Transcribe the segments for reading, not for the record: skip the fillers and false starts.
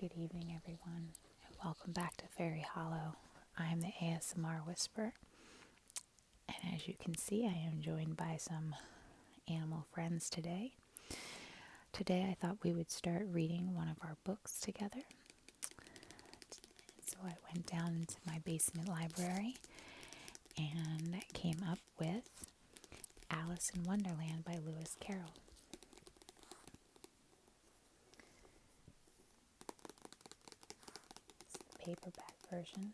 Good evening, everyone, and welcome back to Fairy Hollow. I'm the ASMR Whisper, and as you can see, I am joined by some animal friends today. Today, I thought we would start reading one of our books together. So I went down into my basement library and came up with Alice in Wonderland by Lewis Carroll. It's the paperback version.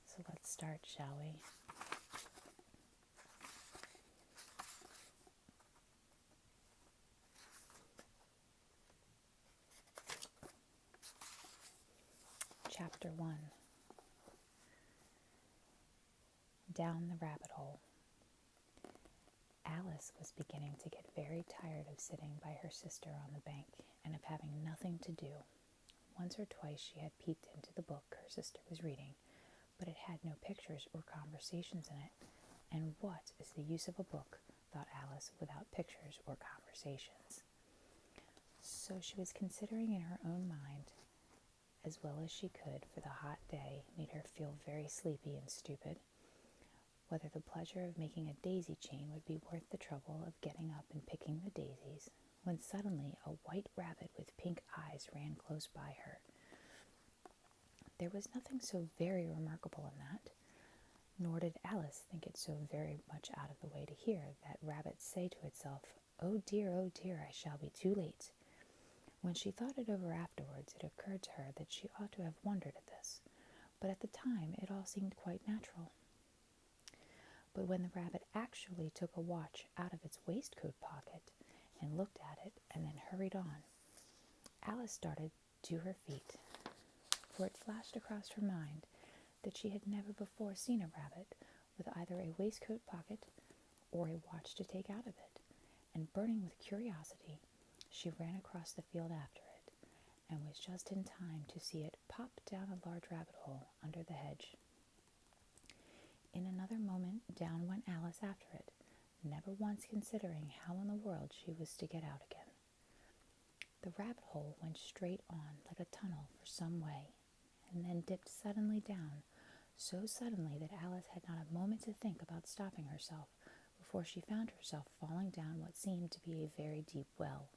So let's start, shall we? Chapter 1. Down the Rabbit Hole. Alice was beginning to get very tired of sitting by her sister on the bank and of having nothing to do. Once or twice she had peeked into the book her sister was reading, but it had no pictures or conversations in it. And what is the use of a book, thought Alice, without pictures or conversations? So she was considering in her own mind, as well as she could, for the hot day made her feel very sleepy and stupid, whether the pleasure of making a daisy chain would be worth the trouble of getting up and picking the daisies, when suddenly a white rabbit with pink eyes ran close by her. There was nothing so very remarkable in that, nor did Alice think it so very much out of the way to hear that rabbit say to itself, oh dear, I shall be too late." When she thought it over afterwards, it occurred to her that she ought to have wondered at this, but at the time it all seemed quite natural. But when the rabbit actually took a watch out of its waistcoat pocket and looked at it and then hurried on, Alice started to her feet, for it flashed across her mind that she had never before seen a rabbit with either a waistcoat pocket or a watch to take out of it, and burning with curiosity, she ran across the field after it, and was just in time to see it pop down a large rabbit hole under the hedge. In another moment down went Alice after it, never once considering how in the world she was to get out again. The rabbit hole went straight on like a tunnel for some way, and then dipped suddenly down, so suddenly that Alice had not a moment to think about stopping herself before she found herself falling down what seemed to be a very deep well.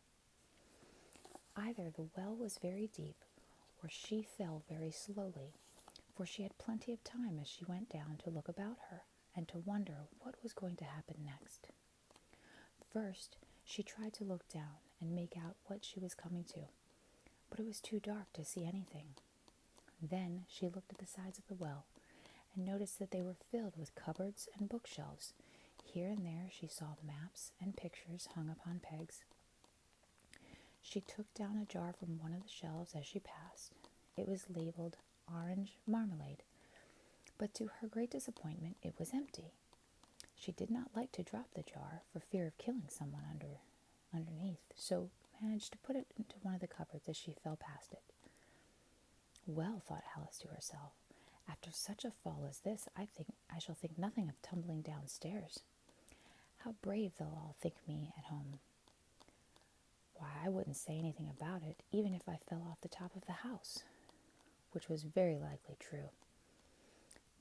Either the well was very deep, or she fell very slowly, for she had plenty of time as she went down to look about her and to wonder what was going to happen next. First, she tried to look down and make out what she was coming to, but it was too dark to see anything. Then she looked at the sides of the well and noticed that they were filled with cupboards and bookshelves. Here and there she saw maps and pictures hung upon pegs. She took down a jar from one of the shelves as she passed. It was labeled orange marmalade, but to her great disappointment it was empty. She did not like to drop the jar for fear of killing someone underneath, so managed to put it into one of the cupboards as she fell past it. Well, thought Alice to herself, after such a fall as this, I shall think nothing of tumbling downstairs. How brave they'll all think me at home. Why, I wouldn't say anything about it, even if I fell off the top of the house, which was very likely true.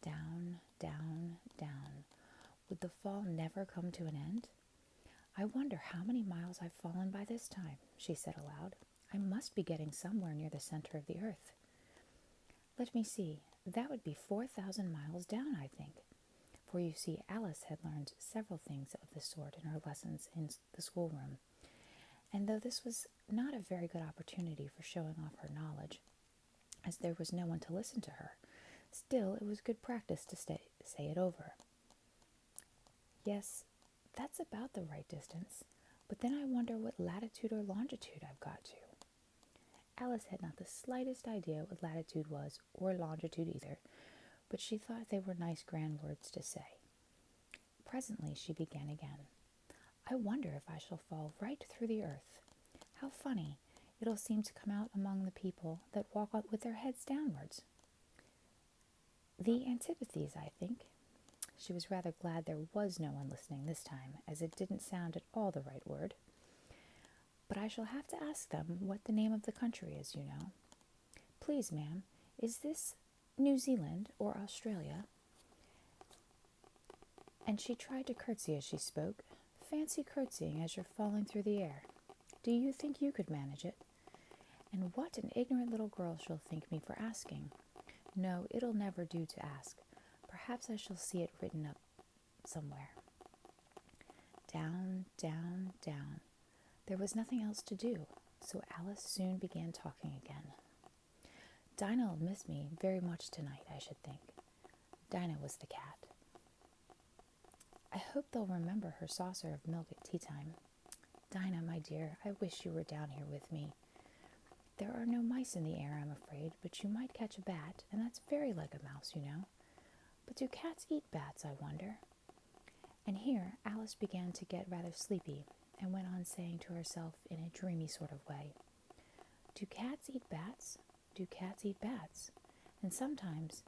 Down, down, down. Would the fall never come to an end? I wonder how many miles I've fallen by this time, she said aloud. I must be getting somewhere near the center of the earth. Let me see, that would be 4,000 miles down, I think. for you see Alice had learned several things of the sort in her lessons in the schoolroom, and though this was not a very good opportunity for showing off her knowledge, as there was no one to listen to her, still it was good practice to say it over. Yes, that's about the right distance, but then I wonder what latitude or longitude I've got to. Alice had not the slightest idea what latitude was, or longitude either, but she thought they were nice grand words to say. Presently she began again. I wonder if I shall fall right through the earth. How funny! It'll seem to come out among the people that walk with their heads downwards. The antipathies, I think. She was rather glad there was no one listening this time, as it didn't sound at all the right word. But I shall have to ask them what the name of the country is, you know. Please, ma'am, is this New Zealand or Australia? And she tried to curtsy as she spoke. Fancy curtsying as you're falling through the air. Do you think you could manage it? And what an ignorant little girl she'll think me for asking. No, it'll never do to ask. Perhaps I shall see it written up somewhere. Down, down, down. There was nothing else to do, so Alice soon began talking again. Dinah'll miss me very much tonight, I should think. Dinah was the cat. I hope they'll remember her saucer of milk at tea time. Dinah, my dear, I wish you were down here with me. There are no mice in the air, I'm afraid, but you might catch a bat, and that's very like a mouse, you know. But do cats eat bats, I wonder? And here Alice began to get rather sleepy, and went on saying to herself in a dreamy sort of way, do cats eat bats? Do cats eat bats? And sometimes,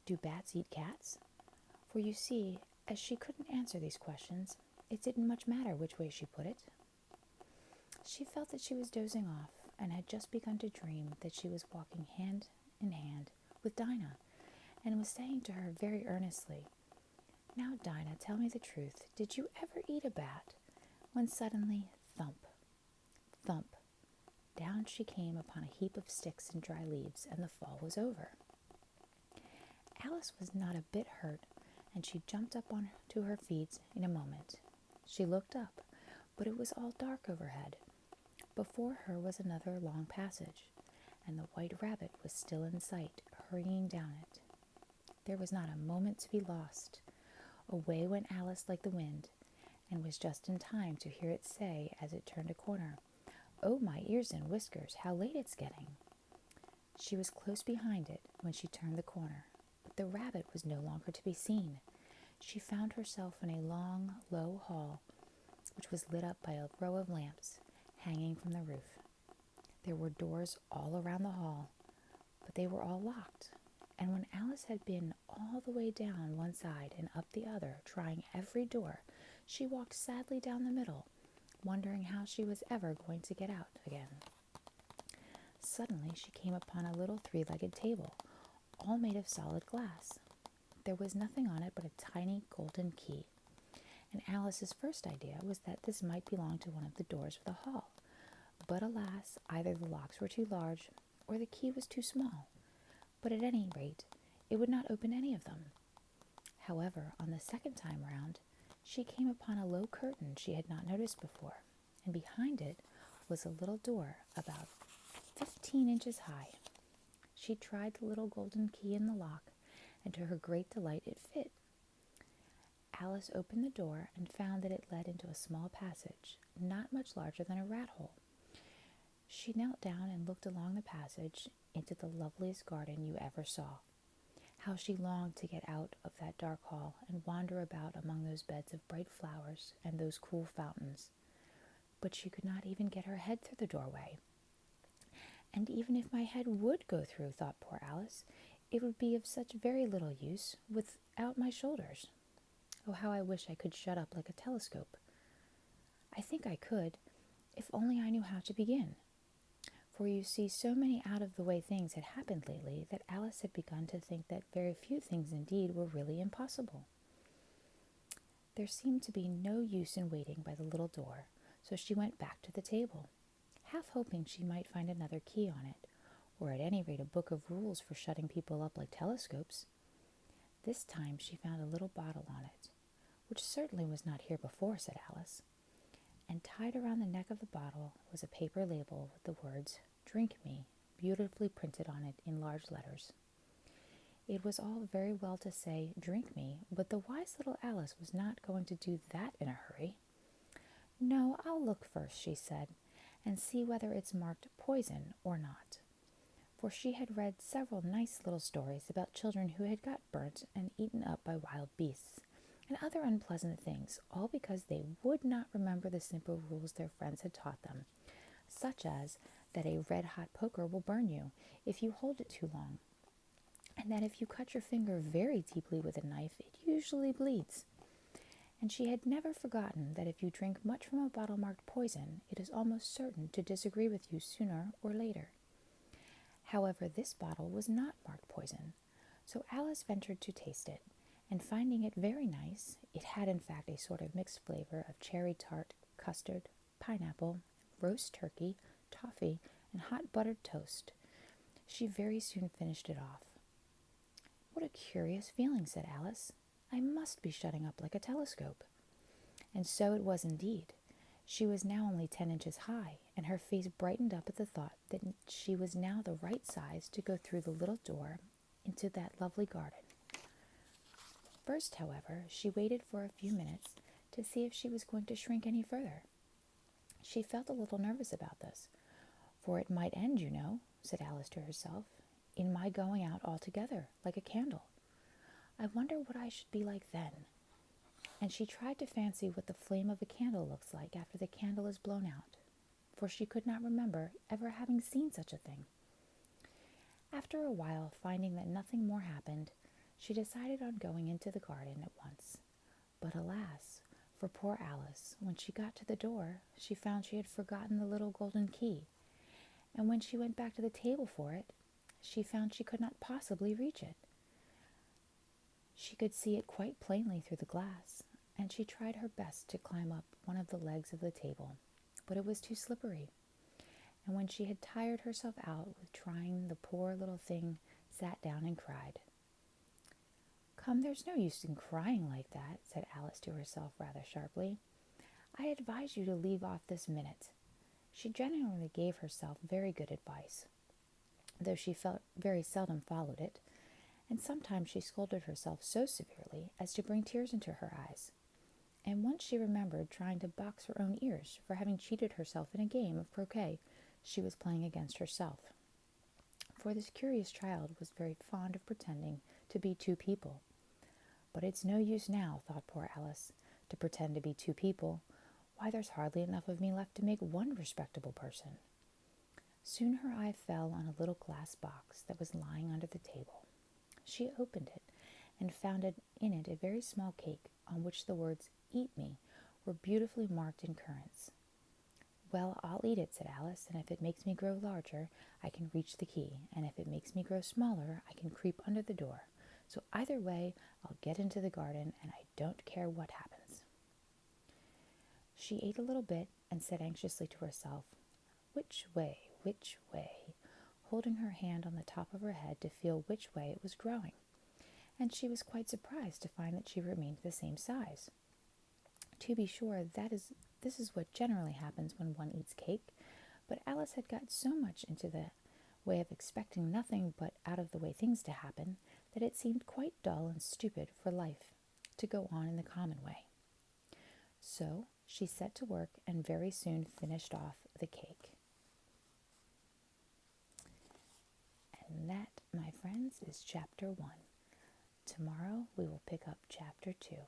do bats eat cats? For you see, as she couldn't answer these questions, it didn't much matter which way she put it. She felt that she was dozing off, and had just begun to dream that she was walking hand in hand with Dinah, and was saying to her very earnestly, Now, Dinah, tell me the truth, did you ever eat a bat? When suddenly, thump, thump, down she came upon a heap of sticks and dry leaves, and the fall was over. Alice was not a bit hurt, and she jumped up on to her feet in a moment. She looked up, but it was all dark overhead. Before her was another long passage, and the white rabbit was still in sight, hurrying down it. There was not a moment to be lost. Away went Alice like the wind, and was just in time to hear it say as it turned a corner, Oh, my ears and whiskers, how late it's getting. She was close behind it when she turned the corner, but the rabbit was no longer to be seen. She found herself in a long, low hall, which was lit up by a row of lamps hanging from the roof. There were doors all around the hall, but they were all locked, and when Alice had been all the way down one side and up the other, trying every door, she walked sadly down the middle, wondering how she was ever going to get out again. Suddenly she came upon a little three-legged table, all made of solid glass. There was nothing on it but a tiny golden key, and Alice's first idea was that this might belong to one of the doors of the hall. But alas, either the locks were too large, or the key was too small. But at any rate, it would not open any of them. However, on the second time round, she came upon a low curtain she had not noticed before, and behind it was a little door about 15 inches high. She tried the little golden key in the lock, and to her great delight it fit. Alice opened the door and found that it led into a small passage, not much larger than a rat hole. She knelt down and looked along the passage into the loveliest garden you ever saw. How she longed to get out of that dark hall and wander about among those beds of bright flowers and those cool fountains. But she could not even get her head through the doorway. And even if my head would go through, thought poor Alice, it would be of such very little use without my shoulders. Oh, how I wish I could shut up like a telescope. I think I could, if only I knew how to begin. For you see, so many out-of-the-way things had happened lately that Alice had begun to think that very few things indeed were really impossible. There seemed to be no use in waiting by the little door, so she went back to the table, half hoping she might find another key on it, or at any rate a book of rules for shutting people up like telescopes. This time she found a little bottle on it, which certainly was not here before, said Alice, and tied around the neck of the bottle was a paper label with the words, "Drink me," beautifully printed on it in large letters. It was all very well to say, "Drink me," but the wise little Alice was not going to do that in a hurry. "No, I'll look first," she said, "and see whether it's marked poison or not." For she had read several nice little stories about children who had got burnt and eaten up by wild beasts, and other unpleasant things, all because they would not remember the simple rules their friends had taught them, such as that a red-hot poker will burn you if you hold it too long, and that if you cut your finger very deeply with a knife, it usually bleeds. And she had never forgotten that if you drink much from a bottle marked poison, it is almost certain to disagree with you sooner or later. However, this bottle was not marked poison, so Alice ventured to taste it, and finding it very nice, it had in fact a sort of mixed flavor of cherry tart, custard, pineapple, roast turkey, toffee, and hot buttered toast. She very soon finished it off. "What a curious feeling," said Alice. "I must be shutting up like a telescope." And so it was indeed. She was now only 10 inches high, and her face brightened up at the thought that she was now the right size to go through the little door into that lovely garden. First, however, she waited for a few minutes to see if she was going to shrink any further. She felt a little nervous about this, for it might end, you know, said Alice to herself, in my going out altogether, like a candle. I wonder what I should be like then. And she tried to fancy what the flame of a candle looks like after the candle is blown out, for she could not remember ever having seen such a thing. After a while, finding that nothing more happened, she decided on going into the garden at once. But alas, for poor Alice, when she got to the door, she found she had forgotten the little golden key, and when she went back to the table for it, she found she could not possibly reach it. She could see it quite plainly through the glass, and she tried her best to climb up one of the legs of the table, but it was too slippery. And when she had tired herself out with trying, the poor little thing sat down and cried. "Come, there's no use in crying like that," said Alice to herself rather sharply. "I advise you to leave off this minute." She generally gave herself very good advice, though she felt very seldom followed it, and sometimes she scolded herself so severely as to bring tears into her eyes. And once she remembered trying to box her own ears for having cheated herself in a game of croquet she was playing against herself. For this curious child was very fond of pretending to be two people. But it's no use now, thought poor Alice, to pretend to be two people. Why, there's hardly enough of me left to make one respectable person. Soon her eye fell on a little glass box that was lying under the table. She opened it and found in it a very small cake on which the words "Eat me" were beautifully marked in currants. "Well, I'll eat it," said Alice, "and if it makes me grow larger, I can reach the key, and if it makes me grow smaller, I can creep under the door. So either way, I'll get into the garden, and I don't care what happens." She ate a little bit and said anxiously to herself, "Which way, which way?" holding her hand on the top of her head to feel which way it was growing. And she was quite surprised to find that she remained the same size. To be sure, this is what generally happens when one eats cake, but Alice had got so much into the way of expecting nothing but out-of-the-way things to happen that it seemed quite dull and stupid for life to go on in the common way. So she set to work and very soon finished off the cake. And that, my friends, is Chapter 1. Tomorrow we will pick up Chapter 2.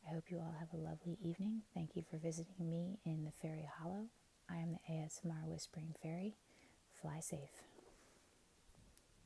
I hope you all have a lovely evening. Thank you for visiting me in the Fairy Hollow. I am the ASMR Whispering Fairy. Fly safe.